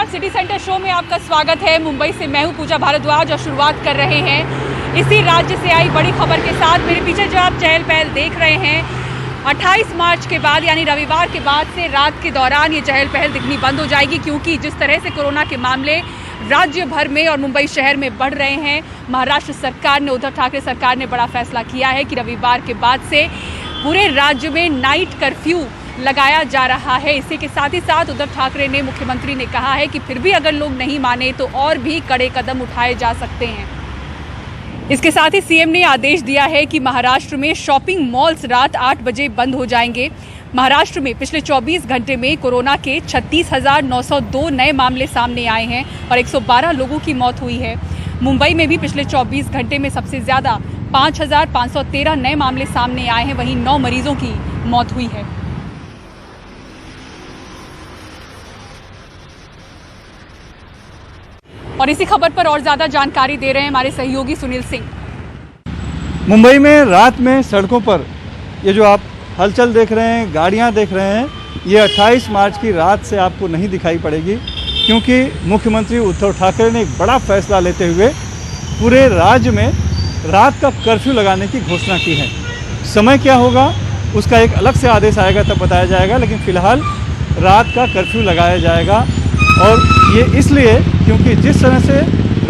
नमस्कार, city centre show में आपका स्वागत है। मुंबई से मैं हूं पूजा भारद्वाज और शुरुआत कर रहे हैं इसी राज्य से आई बड़ी खबर के साथ। मेरे पीछे जो आप चहल पहल देख रहे हैं, 28 मार्च के बाद यानी रविवार के बाद से रात के दौरान ये चहल पहल दिखनी बंद हो जाएगी, क्योंकि जिस तरह से कोरोना के मामले राज्य भर में और मुंबई शहर में बढ़ रहे हैं, महाराष्ट्र सरकार ने, उद्धव ठाकरे सरकार ने बड़ा फैसला किया है कि रविवार के बाद से पूरे राज्य में नाइट कर्फ्यू लगाया जा रहा है। इसी के साथ ही साथ उद्धव ठाकरे ने, मुख्यमंत्री ने कहा है कि फिर भी अगर लोग नहीं माने तो और भी कड़े कदम उठाए जा सकते हैं। इसके साथ ही सीएम ने आदेश दिया है कि महाराष्ट्र में शॉपिंग मॉल्स रात 8 बजे बंद हो जाएंगे। महाराष्ट्र में पिछले 24 घंटे में कोरोना के 36,902 नए मामले सामने आए हैं और 112 लोगों की मौत हुई है। मुंबई में भी पिछले 24 घंटे में सबसे ज्यादा 5,513 नए मामले सामने आए हैं, वहीं 9 मरीजों की मौत हुई है। और इसी खबर पर और ज्यादा जानकारी दे रहे हैं हमारे सहयोगी सुनील सिंह। मुंबई में रात में सड़कों पर ये जो आप हलचल देख रहे हैं, गाड़ियां देख रहे हैं, ये 28 मार्च की रात से आपको नहीं दिखाई पड़ेगी, क्योंकि मुख्यमंत्री उद्धव ठाकरे ने एक बड़ा फैसला लेते हुए पूरे राज्य में रात का कर्फ्यू लगाने की घोषणा की है। समय क्या होगा उसका एक अलग से आदेश आएगा तब बताया जाएगा, लेकिन फिलहाल रात का कर्फ्यू लगाया जाएगा। और ये इसलिए क्योंकि जिस तरह से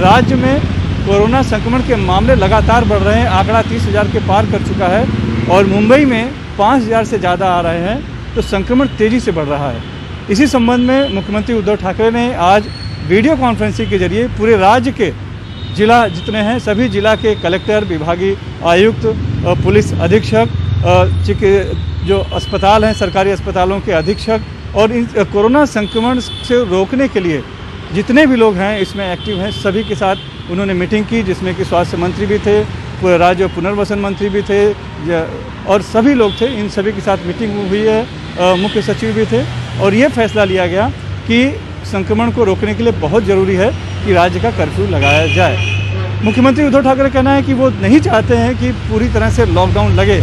राज्य में कोरोना संक्रमण के मामले लगातार बढ़ रहे हैं, आंकड़ा 30,000 के पार कर चुका है और मुंबई में 5,000 से ज़्यादा आ रहे हैं, तो संक्रमण तेज़ी से बढ़ रहा है। इसी संबंध में मुख्यमंत्री उद्धव ठाकरे ने आज वीडियो कॉन्फ्रेंसिंग के जरिए पूरे राज्य के जिला जितने हैं सभी जिला के कलेक्टर, विभागीय आयुक्त, पुलिस अधीक्षक, जो अस्पताल हैं सरकारी अस्पतालों के अधीक्षक और इन कोरोना संक्रमण से रोकने के लिए जितने भी लोग हैं इसमें एक्टिव हैं, सभी के साथ उन्होंने मीटिंग की, जिसमें कि स्वास्थ्य मंत्री भी थे, राज्य पुनर्वसन मंत्री भी थे और सभी लोग थे। इन सभी के साथ मीटिंग हुई है, मुख्य सचिव भी थे और ये फैसला लिया गया कि संक्रमण को रोकने के लिए बहुत ज़रूरी है कि राज्य का कर्फ्यू लगाया जाए। मुख्यमंत्री उद्धव ठाकरे का कहना है कि वो नहीं चाहते हैं कि पूरी तरह से लॉकडाउन लगे,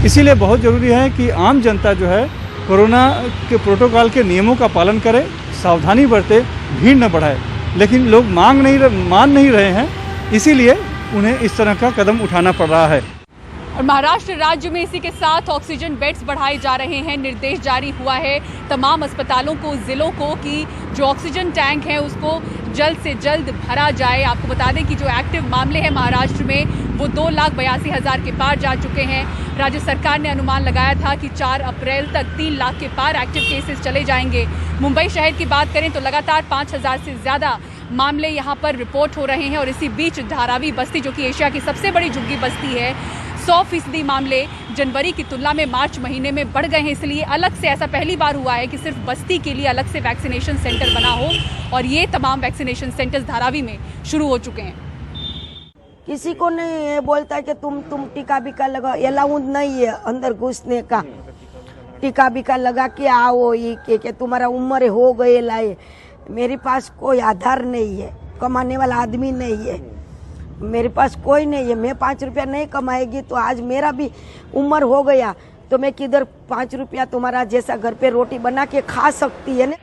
इसीलिए बहुत ज़रूरी है कि आम जनता जो है कोरोना के प्रोटोकॉल के नियमों का पालन करे, सावधानी बरते, भीड़ न बढ़ाए। लेकिन लोग मान नहीं रहे हैं, इसीलिए उन्हें इस तरह का कदम उठाना पड़ रहा है। और महाराष्ट्र राज्य में इसी के साथ ऑक्सीजन बेड्स बढ़ाए जा रहे हैं। निर्देश जारी हुआ है तमाम अस्पतालों को, जिलों को, कि जो ऑक्सीजन टैंक है उसको जल्द से जल्द भरा जाए। आपको बता दें कि जो एक्टिव मामले हैं महाराष्ट्र में वो 2,82,000 के पार जा चुके हैं। राज्य सरकार ने अनुमान लगाया था कि 4 अप्रैल तक 3 लाख के पार एक्टिव केसेस चले जाएंगे। मुंबई शहर की बात करें तो लगातार 5,000 से ज़्यादा मामले यहाँ पर रिपोर्ट हो रहे हैं और इसी बीच धारावी बस्ती, जो कि एशिया की सबसे बड़ी झुग्गी बस्ती है, 100% मामले जनवरी की तुलना में मार्च महीने में बढ़ गए हैं। इसलिए अलग से, ऐसा पहली बार हुआ है कि सिर्फ बस्ती के लिए अलग से वैक्सीनेशन सेंटर बना हो और ये तमाम वैक्सीनेशन सेंटर्स धारावी में शुरू हो चुके हैं। किसी को नहीं है बोलता है कि तुम टीका बीका लगा, अलाउड नहीं है अंदर घुसने का। टीका बीका लगा के आओ, ये कि तुम्हारा उम्र हो गए लाए। मेरे पास कोई आधार नहीं है, कमाने वाला आदमी नहीं है, मेरे पास कोई नहीं है। मैं 5 रुपया नहीं कमाएगी तो आज मेरा भी उम्र हो गया तो मैं किधर 5 रुपया तुम्हारा जैसा घर पे रोटी बना के खा सकती है ना।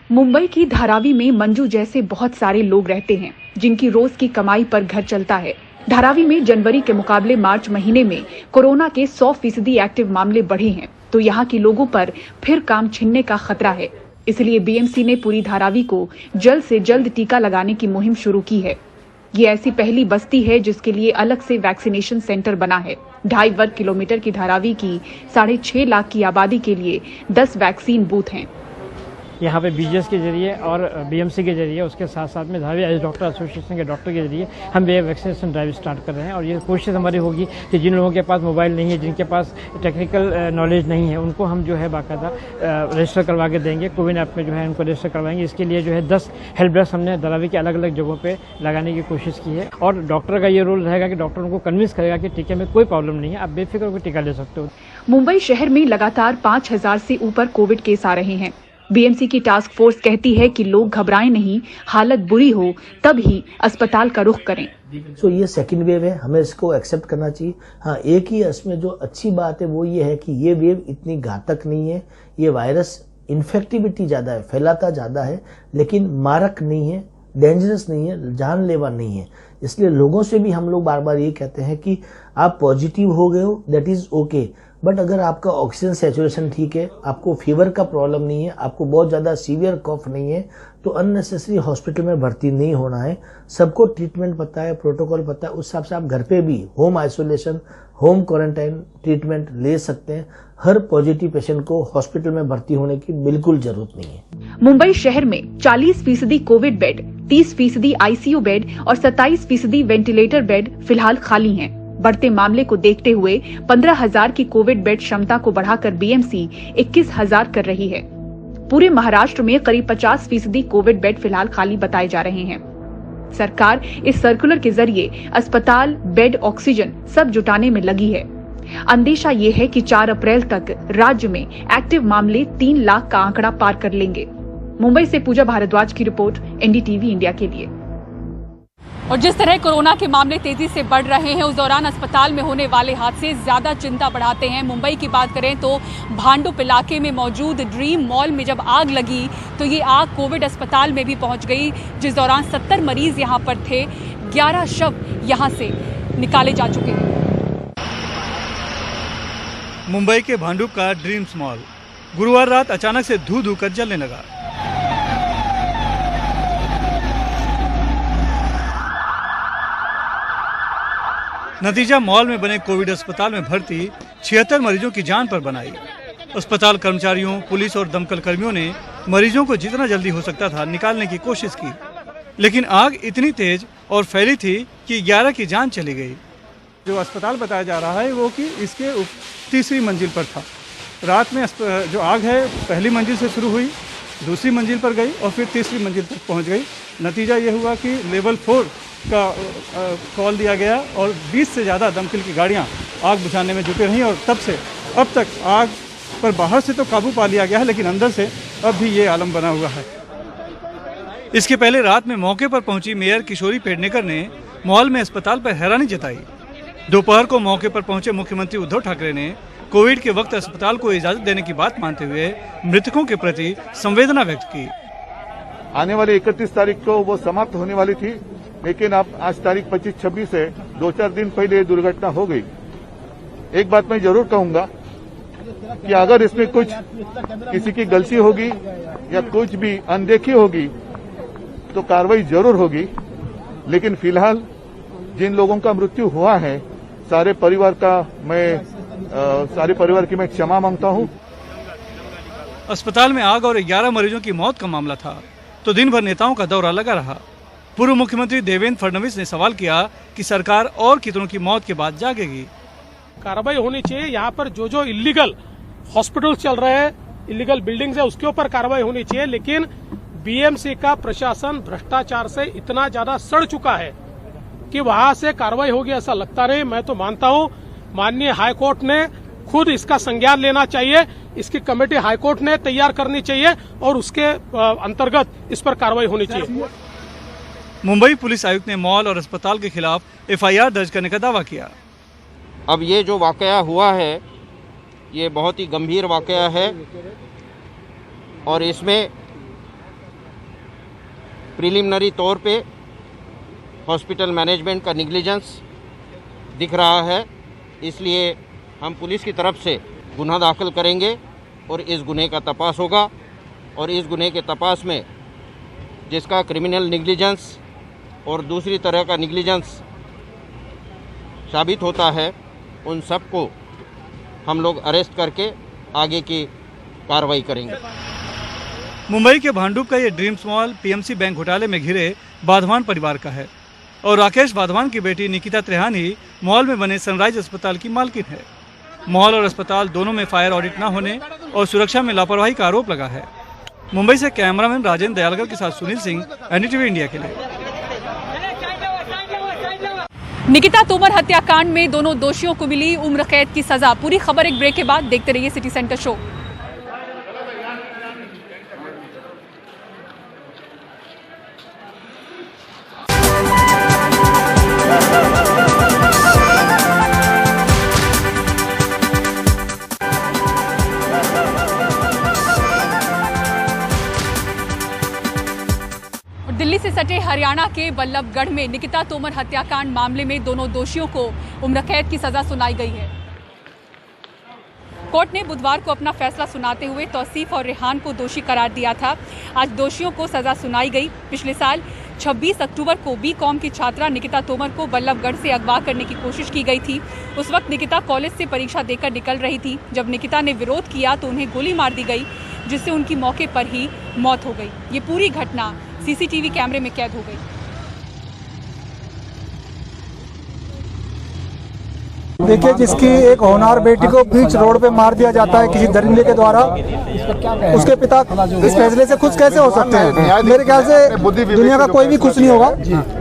मुंबई की धारावी में मंजू जैसे बहुत सारे लोग रहते हैं जिनकी रोज की कमाई पर घर चलता है। धारावी में जनवरी के मुकाबले मार्च महीने में कोरोना के 100% एक्टिव मामले बढ़े हैं, तो यहाँ के लोगों पर फिर काम छिनने का खतरा है। इसलिए बीएमसी ने पूरी धारावी को जल्द से जल्द टीका लगाने की मुहिम शुरू की है। ये ऐसी पहली बस्ती है जिसके लिए अलग से वैक्सीनेशन सेंटर बना है। 2.5 वर्ग किलोमीटर की धारावी की 6.5 लाख की आबादी के लिए 10 वैक्सीन बूथ हैं। यहाँ पे बीजेएस के जरिए और बीएमसी के जरिए, उसके साथ साथ में धारावी आयुष डॉक्टर एसोसिएशन के डॉक्टर के जरिए हम ये वैक्सीनेशन ड्राइव स्टार्ट कर रहे हैं। और ये कोशिश हमारी होगी कि जिन लोगों के पास मोबाइल नहीं है, जिनके पास टेक्निकल नॉलेज नहीं है, उनको हम जो है बाकायदा रजिस्टर करवा के देंगे। कोविन ऐप में जो है उनको रजिस्टर करवाएंगे। इसके लिए जो है 10 हेल्प डेस्क हमने धारावी के अलग अलग जगहों पर लगाने की कोशिश की है। और डॉक्टर का ये रोल रहेगा कि डॉक्टर उनको कन्विंस करेगा कि टीके में कोई प्रॉब्लम नहीं है, आप बेफिक्र होकर टीका ले सकते हो। मुंबई शहर में लगातार 5,000 से ऊपर कोविड केस आ रहे हैं। बीएमसी की टास्क फोर्स कहती है कि लोग घबराएं नहीं, हालत बुरी हो तब ही अस्पताल का रुख करें। ये सेकंड वेव है, हमें इसको एक्सेप्ट करना चाहिए। हाँ, एक ही इसमें जो अच्छी बात है वो ये है कि ये वेव इतनी घातक नहीं है। ये वायरस इन्फेक्टिविटी ज़्यादा है, फैलाता ज़्यादा है, लेकिन मारक नहीं है, डेंजरस नहीं है, जानलेवा नहीं है। इसलिए लोगों से भी हम लोग बार बार ये कहते हैं कि आप पॉजिटिव हो गए हो, दैट इज ओके, बट अगर आपका ऑक्सीजन सैचुरेशन ठीक है, आपको फीवर का प्रॉब्लम नहीं है, आपको बहुत ज़्यादा सीवियर कफ नहीं है, तो अननेसेसरी हॉस्पिटल में भर्ती नहीं होना है। सबको ट्रीटमेंट पता है, प्रोटोकॉल पता है, उस हिसाब से आप घर पे भी home isolation, home quarantine treatment ले सकते हैं। हर पॉजिटिव पेशेंट को हॉस्पिटल में भर्ती होने की बिल्कुल जरूरत नहीं है। मुंबई शहर में 40% कोविड बेड, 30% आईसीयू बेड और 27% वेंटिलेटर बेड फिलहाल खाली हैं। बढ़ते मामले को देखते हुए 15,000 की कोविड बेड क्षमता को बढ़ाकर बीएमसी 21,000 कर रही है। पूरे महाराष्ट्र में करीब 50% कोविड बेड फिलहाल खाली बताए जा रहे हैं। सरकार इस सर्कुलर के जरिए अस्पताल, बेड, ऑक्सीजन सब जुटाने में लगी है। अंदेशा ये है कि 4 अप्रैल तक राज्य में एक्टिव मामले 3 लाख का आंकड़ा पार कर लेंगे। मुंबई से पूजा भारद्वाज की रिपोर्ट, एनडीटीवी इंडिया के लिए। और जिस तरह कोरोना के मामले तेजी से बढ़ रहे हैं, उस दौरान अस्पताल में होने वाले हादसे ज्यादा चिंता बढ़ाते हैं। मुंबई की बात करें तो भांडुप इलाके में मौजूद ड्रीम मॉल में जब आग लगी तो ये आग कोविड अस्पताल में भी पहुंच गई, जिस दौरान 70 मरीज यहां पर थे। 11 शव यहां से निकाले जा चुके हैं। मुंबई के भांडुप का ड्रीम्स मॉल गुरुवार रात अचानक से धू धू कर जलने लगा। नतीजा मॉल में बने कोविड अस्पताल में भर्ती 76 मरीजों की जान पर बनाई। अस्पताल कर्मचारियों, पुलिस और दमकल कर्मियों ने मरीजों को जितना जल्दी हो सकता था निकालने की कोशिश की, लेकिन आग इतनी तेज और फैली थी कि 11 की जान चली गई। जो अस्पताल बताया जा रहा है वो कि इसके तीसरी मंजिल पर था। रात में जो आग है पहली मंजिल से शुरू हुई, दूसरी मंजिल पर गई और फिर तीसरी मंजिल तक पहुंच गई। नतीजा ये हुआ कि लेवल 4 का कॉल दिया गया और 20 से ज़्यादा दमकल की गाड़ियां आग बुझाने में जुटे रहीं और तब से अब तक आग पर बाहर से तो काबू पा लिया गया है, लेकिन अंदर से अब भी ये आलम बना हुआ है। इसके पहले रात में मौके पर पहुंची मेयर किशोरी पेडनेकर ने मॉल में अस्पताल पर हैरानी जताई। दोपहर को मौके पर पहुंचे मुख्यमंत्री उद्धव ठाकरे ने कोविड के वक्त अस्पताल को इजाजत देने की बात मानते हुए मृतकों के प्रति संवेदना व्यक्त की। आने वाली 31 तारीख को वो समाप्त होने वाली थी, लेकिन अब आज तारीख 25-26 है, 2-4 दिन पहले दुर्घटना हो गई। एक बात मैं जरूर कहूंगा कि अगर इसमें कुछ किसी की गलती होगी या कुछ भी अनदेखी होगी तो कार्रवाई जरूर होगी, लेकिन फिलहाल जिन लोगों का मृत्यु हुआ है सारे परिवार की मैं क्षमा मांगता हूं। अस्पताल में आग और 11 मरीजों की मौत का मामला था तो दिन भर नेताओं का दौरा लगा रहा। पूर्व मुख्यमंत्री देवेंद्र फडणवीस ने सवाल किया कि सरकार और कितनों की मौत के बाद जागेगी। कार्रवाई होनी चाहिए। यहाँ पर जो इलीगल हॉस्पिटल चल रहे हैं, इलीगल बिल्डिंग्स है, उसके ऊपर कार्रवाई होनी चाहिए। लेकिन बीएमसी का प्रशासन भ्रष्टाचार से इतना ज्यादा सड़ चुका है कि वहां से कार्रवाई होगी ऐसा लगता नहीं। मैं तो मानता हूं माननीय हाईकोर्ट ने खुद इसका संज्ञान लेना चाहिए, इसकी कमेटी हाईकोर्ट ने तैयार करनी चाहिए और उसके अंतर्गत इस पर कार्रवाई होनी चाहिए। मुंबई पुलिस आयुक्त ने मॉल और अस्पताल के खिलाफ एफआईआर दर्ज करने का दावा किया। अब ये जो वाकया हुआ है ये बहुत ही गंभीर वाकया है और इसमें प्रिलिमिनरी तौर पे हॉस्पिटल मैनेजमेंट का निग्लिजेंस दिख रहा है। इसलिए हम पुलिस की तरफ से गुना दाखिल करेंगे और इस गुने का तपास होगा और इस गुने के तपास में जिसका क्रिमिनल निग्लिजेंस और दूसरी तरह का निग्लिजेंस साबित होता है उन सबको हम लोग अरेस्ट करके आगे की कार्रवाई करेंगे। मुंबई के भांडुप का ये ड्रीम्स मॉल पीएमसी बैंक घोटाले में घिरे वाधवान परिवार का है और राकेश वाधवान की बेटी निकिता त्रेहान ही मॉल में बने सनराइज अस्पताल की मालकिन है। मॉल और अस्पताल दोनों में फायर ऑडिट न होने और सुरक्षा में लापरवाही का आरोप लगा है। मुंबई से कैमरामैन राजेंद्र दयालकर के साथ सुनील सिंह, एनडीटीवी इंडिया के लिए। निकिता तोमर हत्याकांड में दोनों दोषियों को मिली उम्र कैद की सजा। पूरी खबर एक ब्रेक के बाद। देखते रहिए सिटी सेंटर शो। से सटे हरियाणा के बल्लभगढ़ में निकिता तोमर हत्याकांड मामले में दोनों दोषियों को उम्र कैद की सजा सुनाई गई है। कोर्ट ने बुधवार को अपना फैसला सुनाते हुए तौसीफ और रेहान को दोषी करार दिया था। आज दोषियों को सजा सुनाई गई। पिछले साल 26 अक्टूबर को बीकॉम की छात्रा निकिता तोमर को बल्लभगढ़ से अगवा करने की कोशिश की गई थी। उस वक्त निकिता कॉलेज से परीक्षा देकर निकल रही थी। जब निकिता ने विरोध किया तो उन्हें गोली मार दी गई, जिससे उनकी मौके पर ही मौत हो गई। ये पूरी घटना सीसीटीवी कैमरे में कैद हो गई। देखिए, जिसकी एक होनहार बेटी को बीच रोड पे मार दिया जाता है किसी दरिंदे के द्वारा, उसके पिता इस फैसले से खुश कैसे हो सकते हैं? मेरे ख्याल से दुनिया का कोई भी खुश नहीं होगा,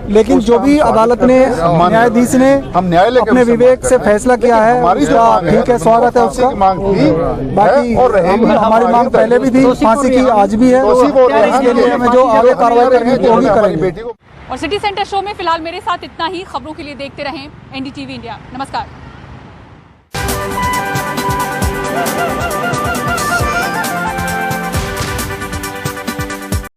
लेकिन जो भी अदालत ने, न्यायाधीश ने अपने विवेक से फैसला किया है उसका ठीक है, स्वागत है उसका। बाकी हमारी मांग पहले भी थी, फांसी की आज भी है, इसके लिए हमें जो आगे कार्रवाई करनी है वो भी करेंगे। और सिटी सेंटर शो में फिलहाल मेरे साथ इतना ही। खबरों के लिए देखते रहें NDTV इंडिया। नमस्कार।